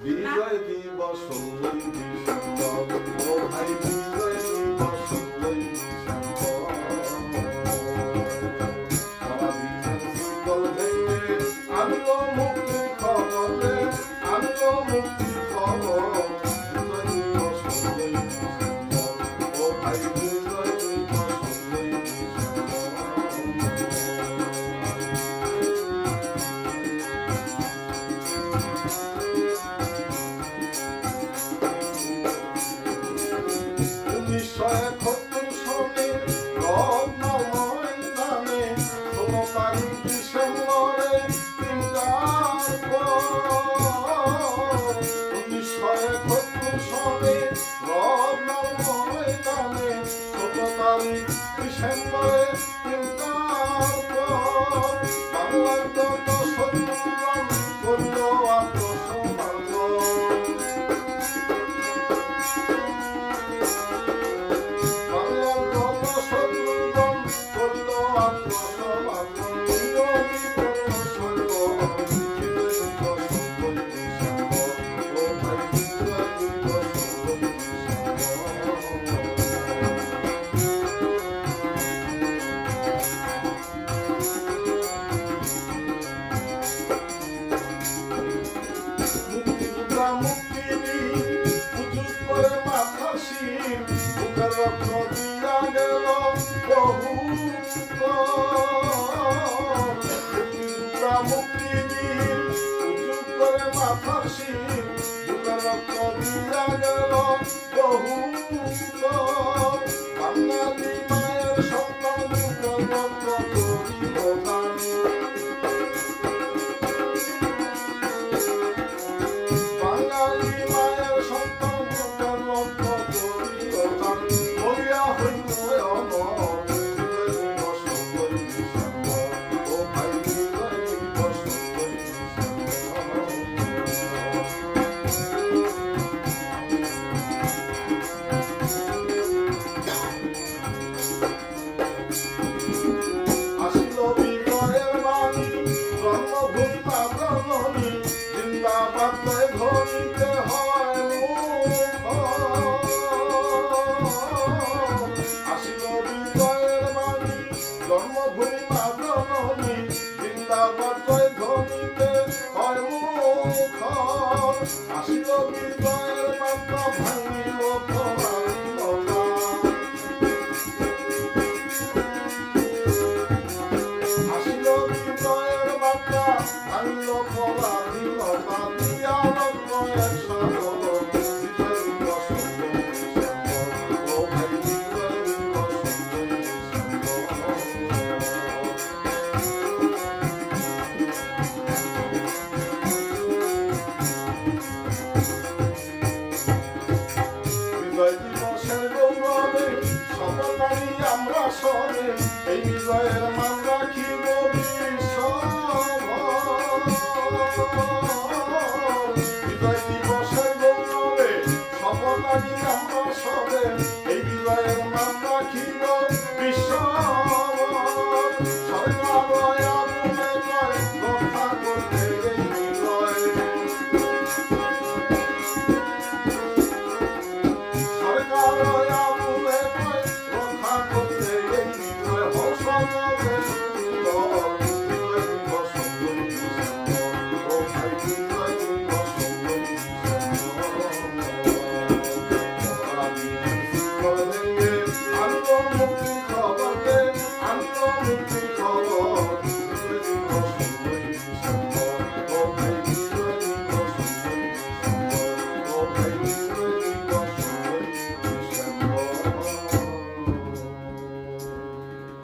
বিজয় দিবস 16ই ডিসেম্বর, ও ভাই বিজয় দিবস 16ই ডিসেম্বর। সারাদিনের শিকল ভেঙে আনলো মুক্তির খবর রে, আনলো মুক্তির খবর। বিজয় দিবস 16ই ডিসেম্বর, ও ভাই বিজয় দিবস 16ই ডিসেম্বর। 1971 সনে রত্নময় দানে 16 তারিখ ডিসেম্বরে তিনটার পর। 1971 সনে রত্নময় দানে 16 তারিখ ডিসেম্বরে তিনটার পর। বাংলার যত সৈন্যগণ করল আত্মসমর্পণ। বাঙালি মায়ের সন্তান বাঙালি মায়ের সন্তান হইয়া হইল অমর। বিজয় দিবস 16ই ডিসেম্বর, ও ভাই বিজয় দিবস 16ই ডিসেম্বর। আসিল বিজয়ের বাণী জন্মভূমি মা জননী, জিন্দাবাদ জয় ধ্বনিতে হয় মুখর। আসিল বিজয়ের বাণী জন্মভূমি মা জননী, জিন্দাবাদ জয় ধ্বনিতে হয় মুখর। আসিল বিজয়ের বার্তা ভাঙিল পরাধীনতা। আসিল বিজয়ের বার্তা ভাঙিল পরাধীনতা। দিয়া রত্ন এক সাগর। বিজয় দিবস 16ই ডিসেম্বর, ও ভাই বিজয় দিবস 16ই ডিসেম্বর। বিজয় দিবসের গৌরবে সকল নারী আমরা সরে, এই বিজয়ের